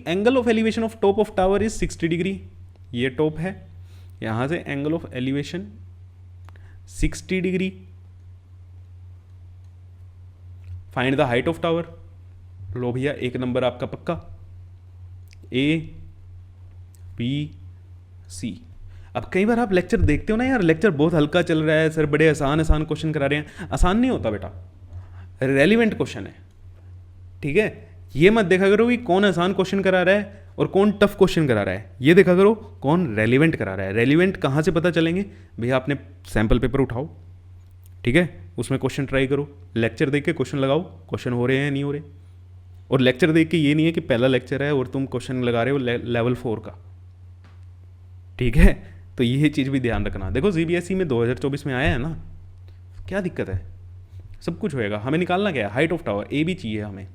angle of elevation of top of tower is 60 degree. ये टॉप है, यहाँ से angle of elevation 60 degree. Find the height of tower. लो भैया, एक number आपका पक्का, ए B सी। अब कई बार आप लेक्चर देखते हो ना यार, लेक्चर बहुत हल्का चल रहा है, सर बड़े आसान आसान क्वेश्चन करा रहे हैं। आसान नहीं होता बेटा, रेलिवेंट क्वेश्चन है, ठीक है। ये मत देखा करो कि कौन आसान क्वेश्चन करा रहा है और कौन टफ क्वेश्चन करा रहा है, ये देखा करो कौन रेलिवेंट करा रहा है। रेलिवेंट कहाँ से पता चलेंगे भैया? आपने सैम्पल पेपर उठाओ, ठीक है, उसमें क्वेश्चन ट्राई करो, लेक्चर देख के क्वेश्चन लगाओ, क्वेश्चन हो रहे हैं नहीं हो रहे। और लेक्चर देख के ये नहीं है कि पहला लेक्चर है और तुम क्वेश्चन लगा रहे हो लेवल 4 का, ठीक है। तो ये चीज़ भी ध्यान रखना। देखो सीबीएसई में 2024 में आया है ना, क्या दिक्कत है, सब कुछ होएगा। हमें निकालना क्या है? Height of tower, A B चाहिए हमें।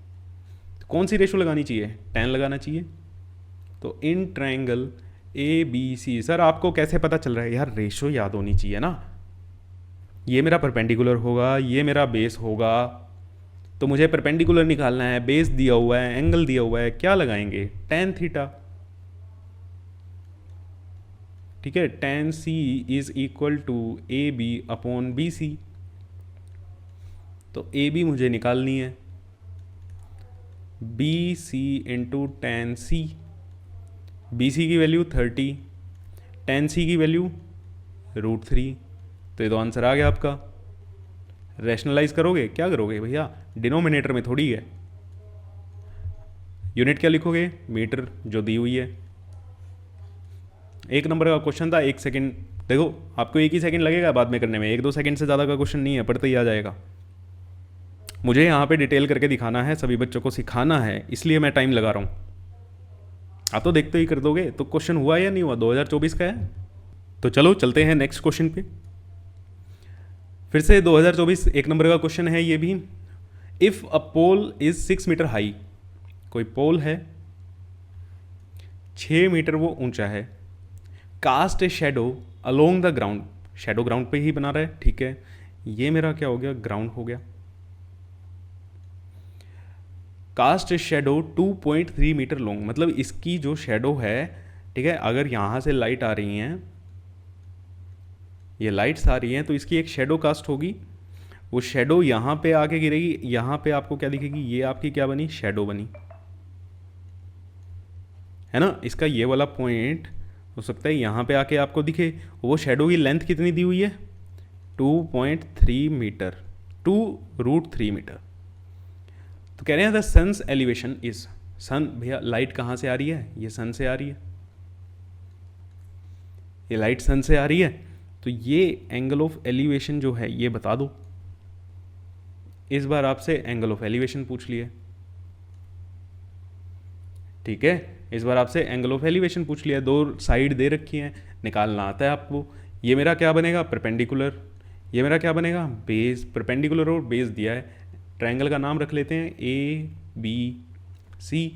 तो कौन सी रेशो लगानी चाहिए? 10 लगाना चाहिए। तो इन triangle A B C, sir आपको कैसे पता चल रहा है? यार रेशो याद होनी चाहिए ना। ये मेरा परपेंडिकुलर होगा, ये मेरा बेस होगा, तो मुझे परपेंडिकुलर निकालना है, बेस दिया हुआ है, एंगल दिया हुआ है, क्या लगाएंगे? tan थीटा, ठीक है। tan C is equal to A B upon B C. तो ए बी मुझे निकालनी है, B C into tan C. B C की वैल्यू 30, टेन सी की वैल्यू √3। तो ये तो आंसर आ गया आपका। रैशनलाइज करोगे, क्या करोगे भैया? डिनोमिनेटर में थोड़ी है, यूनिट क्या लिखोगे? मीटर, जो दी हुई है। एक नंबर का क्वेश्चन था, 1 सेकंड। देखो आपको 1 ही सेकंड लगेगा बाद में करने में, 1-2 सेकंड से ज़्यादा का क्वेश्चन नहीं है, पढ़ते ही आ जाएगा। मुझे यहाँ पे डिटेल करके दिखाना है, सभी बच्चों को सिखाना है, इसलिए मैं टाइम लगा रहा हूँ। आप तो देखते ही कर दोगे। तो क्वेश्चन हुआ या नहीं हुआ? 2024 का है। तो चलो चलते हैं नेक्स्ट क्वेश्चन पे। फिर से 2024 1 नंबर का क्वेश्चन है ये भी। If a pole is 6 metre high, कोई पोल है 6 मीटर वो ऊंचा है, cast a shadow along the ground, shadow ground पे ही बना रहा है, ठीक है। ये मेरा क्या हो गया? ग्राउंड हो गया। Cast a shadow 2.3 metre long, मतलब इसकी जो शेडो है, ठीक है, अगर यहाँ से लाइट आ रही हैं, ये लाइट्स आ रही हैं, तो इसकी एक शेडो कास्ट होगी। वो शेडो यहाँ पे आके गिरेगी, यहाँ पे आपको क्या दिखेगी? ये आपकी क्या बनी? शेडो बनी, है ना। इसका ये वाला पॉइंट हो सकता है यहाँ पे आके आपको दिखे। वो शेडो की लेंथ कितनी दी हुई है? 2.3 मीटर, 2√3 मीटर। तो कह रहे हैं द सन्स एलिवेशन इज, सन भैया लाइट कहाँ से आ रही है? ये सन से आ रही है, ये लाइट सन से आ रही है। तो ये एंगल ऑफ एलिवेशन जो है ये बता दो। इस बार आपसे एंगल ऑफ एलिवेशन पूछ लिए, ठीक है। इस बार आपसे एंगल ऑफ एलिवेशन पूछ लिया, 2 साइड दे रखी हैं, निकालना आता है आपको। ये मेरा क्या बनेगा? परपेंडिकुलर। ये मेरा क्या बनेगा? बेस। परपेंडिकुलर और बेस दिया है, ट्रायंगल का नाम रख लेते हैं ए बी सी।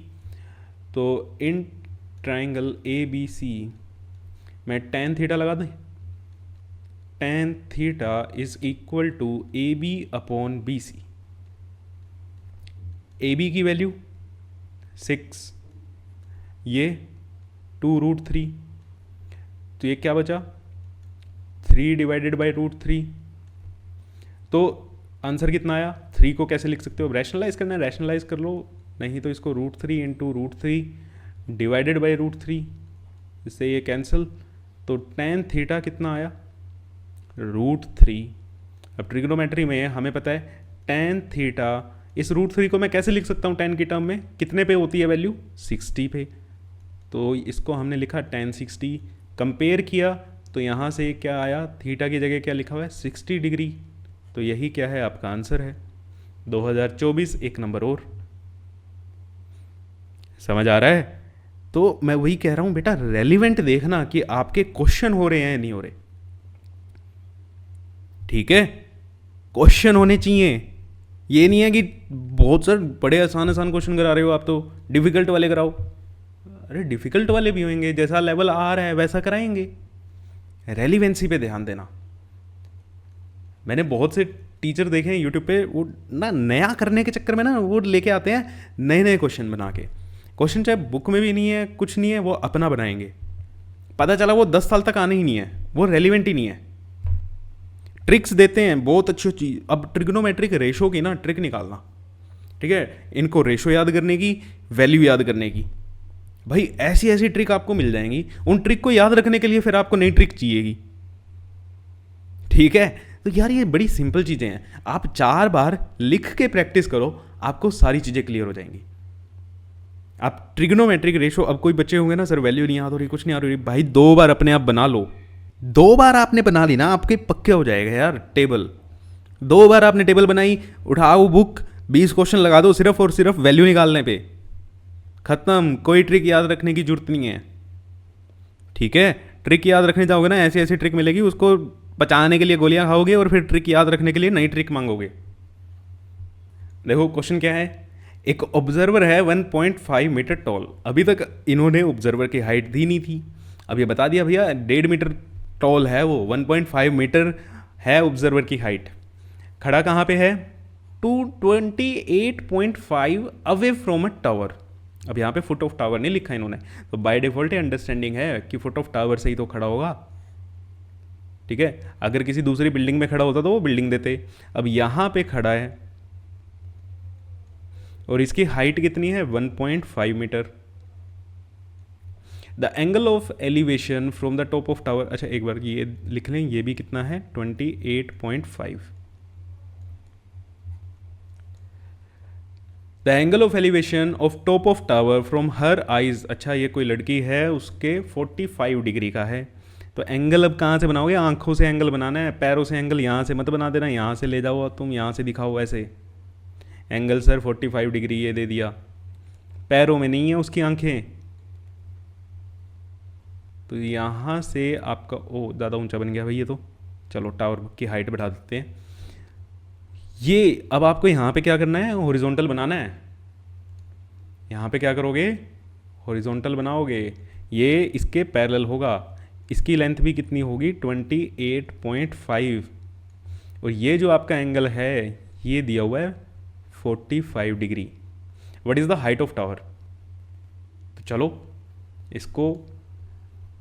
तो इन ट्रायंगल ए बी सी मैं tan थीटा लगा दें। tan theta is equal to A B upon B C. A B की वैल्यू 6, ये 2√3, तो ये क्या बचा? 3 डिवाइडेड बाई √3। तो आंसर कितना आया? 3 को कैसे लिख सकते हो? रैशनलाइज करना है, रैशनलाइज कर लो, नहीं तो इसको √3 इंटू √3 डिवाइडेड बाई √3, इससे ये कैंसिल। तो tan थीटा कितना आया? √3। अब ट्रिग्नोमेट्री में हमें पता है tan थीटा, इस √3 को मैं कैसे लिख सकता हूँ tan की टर्म में? कितने पे होती है वैल्यू? 60 पे। तो इसको हमने लिखा tan 60। कंपेयर किया तो यहाँ से क्या आया? थीटा की जगह क्या लिखा हुआ है? 60 डिग्री। तो यही क्या है? आपका आंसर है 2024 1 नंबर और। समझ आ रहा है? तो मैं वही कह रहा हूँ बेटा, रेलिवेंट देखना कि आपके क्वेश्चन हो रहे हैं या नहीं हो रहे, ठीक है। क्वेश्चन होने चाहिए, ये नहीं है कि बहुत सर बड़े आसान आसान क्वेश्चन करा रहे हो आप, तो डिफिकल्ट वाले कराओ। अरे डिफिकल्ट वाले भी होंगे, जैसा लेवल आ रहा है वैसा कराएंगे। रेलिवेंसी पे ध्यान देना। मैंने बहुत से टीचर देखें यूट्यूब पे, वो ना नया करने के चक्कर में ना वो लेके आते हैं नए नए क्वेश्चन बना के। क्वेश्चन चाहे बुक में भी नहीं है, कुछ नहीं है, वो अपना बनाएंगे। पता चला वो 10 साल तक आने ही नहीं है, वो रेलिवेंट ही नहीं है। ट्रिक्स देते हैं बहुत अच्छी चीज़। अब ट्रिग्नोमेट्रिक रेशो की ना ट्रिक निकालना, ठीक है, इनको रेशो याद करने की, वैल्यू याद करने की, भाई ऐसी ऐसी ट्रिक आपको मिल जाएंगी। उन ट्रिक को याद रखने के लिए फिर आपको नई ट्रिक चाहिएगी, ठीक है। तो यार ये बड़ी सिंपल चीज़ें हैं, आप 4 बार लिख के प्रैक्टिस करो, आपको सारी चीज़ें क्लियर हो जाएंगी। आप ट्रिग्नोमेट्रिक रेशो, अब कोई बच्चे होंगे ना सर वैल्यू नहीं याद हो रही, कुछ नहीं याद हो रही, भाई 2 बार अपने आप बना लो। 2 बार आपने बना ली ना, आपके पक्के हो जाएगा यार टेबल। 2 बार आपने टेबल बनाई, उठाओ बुक, 20 क्वेश्चन लगा दो सिर्फ और सिर्फ वैल्यू निकालने पे, खत्म। कोई ट्रिक याद रखने की जरूरत नहीं है, ठीक है। ट्रिक याद रखने जाओगे ना, ऐसी ऐसी ट्रिक मिलेगी, उसको बचाने के लिए गोलियां खाओगे और फिर ट्रिक याद रखने के लिए नई ट्रिक मांगोगे। देखो क्वेश्चन क्या है, एक ऑब्जर्वर है 1.5 मीटर टॉल। अभी तक इन्होंने ऑब्जर्वर की हाइट दी नहीं थी, अब ये बता दिया भैया 1.5 मीटर टॉल है वो, 1.5 मीटर है ऑब्जर्वर की हाइट। खड़ा कहाँ पे है, 228.5 अवे फ्रॉम अ टावर। अब यहाँ पे फुट ऑफ टावर नहीं लिखा इन्होंने, तो बाय डिफॉल्ट अंडरस्टैंडिंग है कि फुट ऑफ टावर से ही तो खड़ा होगा, ठीक है। अगर किसी दूसरी बिल्डिंग में खड़ा होता तो वो बिल्डिंग देते। अब यहाँ पे खड़ा है और इसकी हाइट कितनी है, 1.5 metre. The angle of elevation from the top of tower, अच्छा एक बार ये लिख लें, ये भी कितना है 28.5। The angle of elevation of top of tower from her eyes, अच्छा ये कोई लड़की है उसके 45 डिग्री का है। तो एंगल अब कहाँ से बनाओगे, आंखों से एंगल बनाना है, पैरों से एंगल यहाँ से मत बना देना, यहाँ से ले जाओ तुम, यहाँ से दिखाओ ऐसे एंगल सर 45 डिग्री ये दे दिया, पैरों में नहीं है उसकी आंखें, तो यहाँ से आपका ओ ज़्यादा ऊंचा बन गया भाई ये तो, चलो टावर की हाइट बढ़ा देते हैं। ये अब आपको यहाँ पे क्या करना है, हॉरिजॉन्टल बनाना है। यहाँ पे क्या करोगे, हॉरिजॉन्टल बनाओगे, ये इसके पैरेलल होगा। इसकी लेंथ भी कितनी होगी 28.5, और ये जो आपका एंगल है ये दिया हुआ है 45 degree. What is the height of tower. तो चलो इसको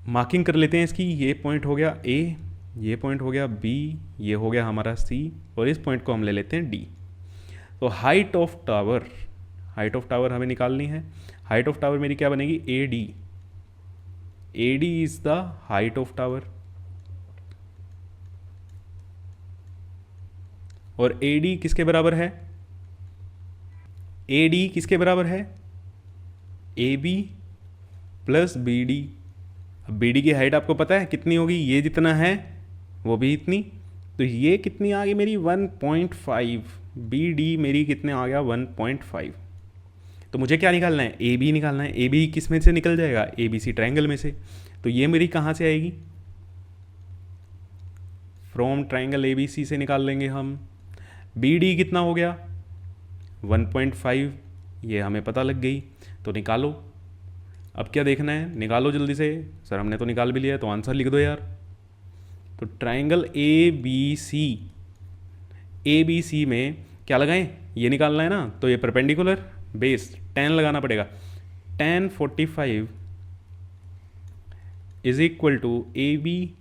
मार्किंग कर लेते हैं इसकी। ये पॉइंट हो गया ए, ये पॉइंट हो गया बी, ये हो गया हमारा सी, और इस पॉइंट को हम ले लेते हैं डी। तो height of tower, height of tower हमें निकालनी है। हाइट ऑफ टावर मेरी क्या बनेगी, A D. A D is the height of tower, और ए डी किसके बराबर है, ए डी किसके बराबर है, A B plus B D. अब बी डी की हाइट आपको पता है कितनी होगी, ये जितना है वो भी इतनी, तो ये कितनी आ गई मेरी 1.5, बी डी मेरी कितने आ गया 1.5। तो मुझे क्या निकालना है, ए बी निकालना है। ए बी किस में से निकल जाएगा, ए बी सी ट्राइंगल में से। तो ये मेरी कहाँ से आएगी, from triangle A B C से निकाल लेंगे हम। बी डी कितना हो गया 1.5, ये हमें पता लग गई, तो निकालो। अब क्या देखना है, निकालो जल्दी से। सर हमने तो निकाल भी लिया, तो आंसर लिख दो यार। तो triangle A B C, A B C में क्या लगाएं, ये निकालना है ना, तो ये परपेंडिकुलर बेस tan लगाना पड़ेगा। tan 45 is equal to A B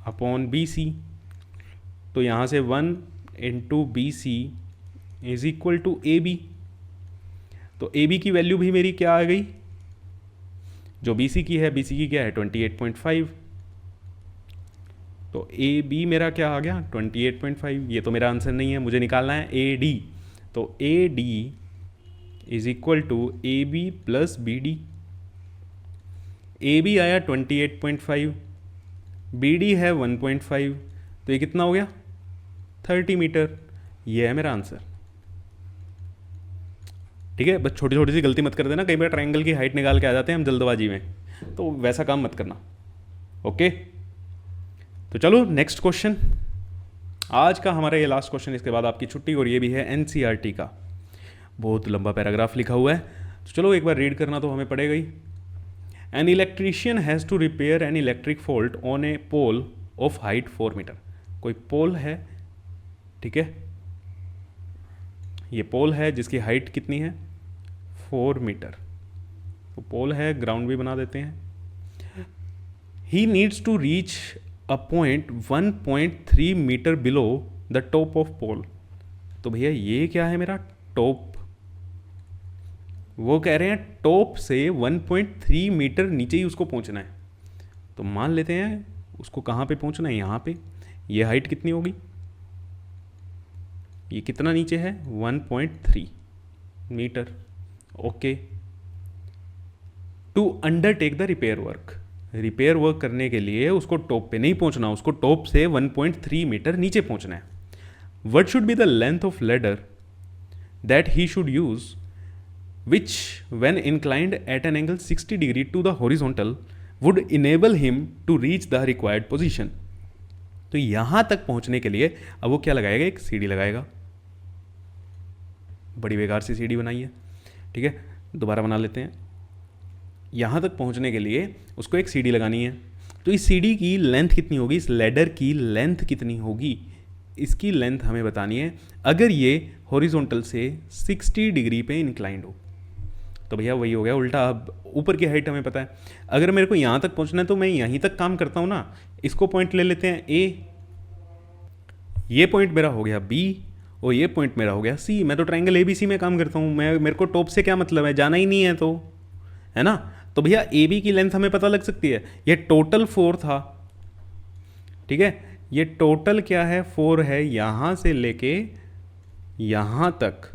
upon B C. तो यहाँ से 1 into B C is equal to A B. तो ए बी की वैल्यू भी मेरी क्या आ गई, जो बी सी की है, बी सी की क्या है 28.5, तो ए बी मेरा क्या आ गया 28.5। ये तो मेरा आंसर नहीं है, मुझे निकालना है ए डी। तो A D is equal to A B plus B D. A B आया 28.5, बी डी है 1.5, तो ये कितना हो गया 30 मीटर। ये है मेरा आंसर, ठीक है। बस छोटी छोटी सी गलती मत कर देना, कई बार ट्रायंगल की हाइट निकाल के आ जाते हैं हम जल्दबाजी में, तो वैसा काम मत करना, ओके। तो चलो नेक्स्ट क्वेश्चन, आज का हमारा ये लास्ट क्वेश्चन, इसके बाद आपकी छुट्टी, और ये भी है एनसीईआरटी का। बहुत लंबा पैराग्राफ लिखा हुआ है, तो चलो एक बार रीड करना तो हमें पड़ेगा ही। An electrician has to repair an electric fault on a pole of height 4 metre. कोई पोल है ठीक है, ये पोल है जिसकी हाइट कितनी है 4 मीटर, तो पोल है, ग्राउंड भी बना देते हैं। He needs to reach a point 1.3 metre below the top of pole. तो भैया ये क्या है मेरा टॉप, वो कह रहे हैं टॉप से 1.3 मीटर नीचे ही उसको पहुंचना है। तो मान लेते हैं उसको कहाँ पे पहुंचना है, यहाँ पे। ये हाइट कितनी होगी, ये कितना नीचे है 1.3 metre. Okay, to undertake the repair work, repair work करने के लिए उसको टॉप पे नहीं पहुंचना, उसको टॉप से 1.3 मीटर नीचे पहुंचना है। What should be the length of ladder that he should use which when inclined at an angle 60 degree to the horizontal would enable him to reach the required position। तो यहां तक पहुंचने के लिए अब वो क्या लगाएगा, एक सीढ़ी लगाएगा। बड़ी बेकार सी सीढ़ी बनाई है, ठीक है, दोबारा बना लेते हैं। यहां तक पहुंचने के लिए उसको एक सीढ़ी लगानी है। तो इस सीढ़ी की लेंथ कितनी होगी, इस लैडर की लेंथ कितनी होगी, इसकी लेंथ हमें बतानी है अगर ये हॉरिजॉन्टल से 60 डिग्री पे इंक्लाइंड हो। तो भैया वही हो गया उल्टा। अब ऊपर की हाइट हमें पता है, अगर मेरे को यहाँ तक पहुँचना है तो मैं यहीं तक काम करता हूँ ना। इसको पॉइंट ले लेते हैं ए, ये पॉइंट मेरा हो गया बी और ये पॉइंट मेरा हो गया सी। मैं तो ट्रायंगल ABC में काम करता हूँ, मेरे को टॉप से क्या मतलब है, जाना ही नहीं है तो, है ना। तो भैया AB की लेंथ हमें पता लग सकती है, ये टोटल 4 था, ठीक है, ये टोटल क्या है 4 है, यहाँ से लेके यहाँ तक,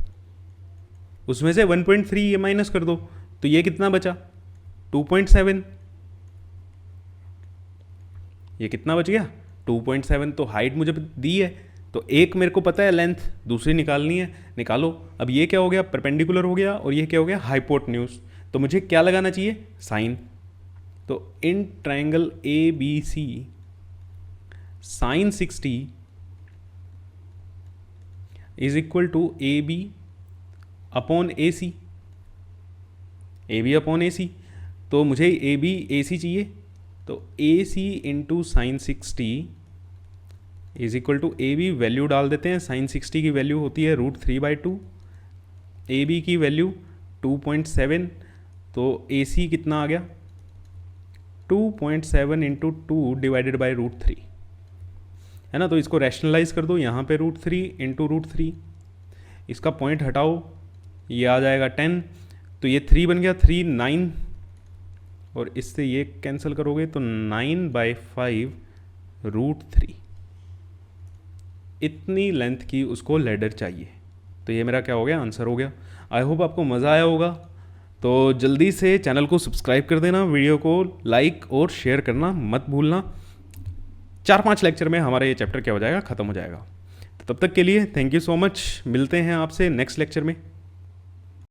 उसमें से 1.3 ये माइनस कर दो तो ये कितना बचा 2.7, ये कितना बच गया 2.7। तो हाइट मुझे दी है तो एक मेरे को पता है लेंथ, दूसरी निकालनी है, निकालो। अब ये क्या हो गया परपेंडिकुलर हो गया और ये क्या हो गया हाइपोटेन्यूज। तो मुझे क्या लगाना चाहिए साइन। तो इन ट्रायंगल ABC sine 60 is equal to AB upon AC, AB upon AC। तो मुझे AB AC चाहिए, तो AC into sine 60 is equal to AB value डाल देते हैं। साइन 60 की वैल्यू होती है √3/2, AB की वैल्यू 2.7, तो AC कितना आ गया 2.7 इंटू 2 डिवाइडेड बाई √3, है ना। तो इसको रैशनलाइज कर दो, यहाँ पे √3 इंटू √3, इसका पॉइंट हटाओ, ये आ जाएगा 10, तो ये 3 बन गया, 3 9, और इससे ये कैंसिल करोगे तो 9/5 √3। इतनी लेंथ की उसको लैडर चाहिए। तो ये मेरा क्या हो गया आंसर हो गया। आई होप आपको मज़ा आया होगा। तो जल्दी से चैनल को सब्सक्राइब कर देना, वीडियो को लाइक और शेयर करना मत भूलना। 4-5 लेक्चर में हमारा ये चैप्टर क्या हो जाएगा, ख़त्म हो जाएगा। तो तब तक के लिए थैंक यू सो मच, मिलते हैं आपसे नेक्स्ट लेक्चर में।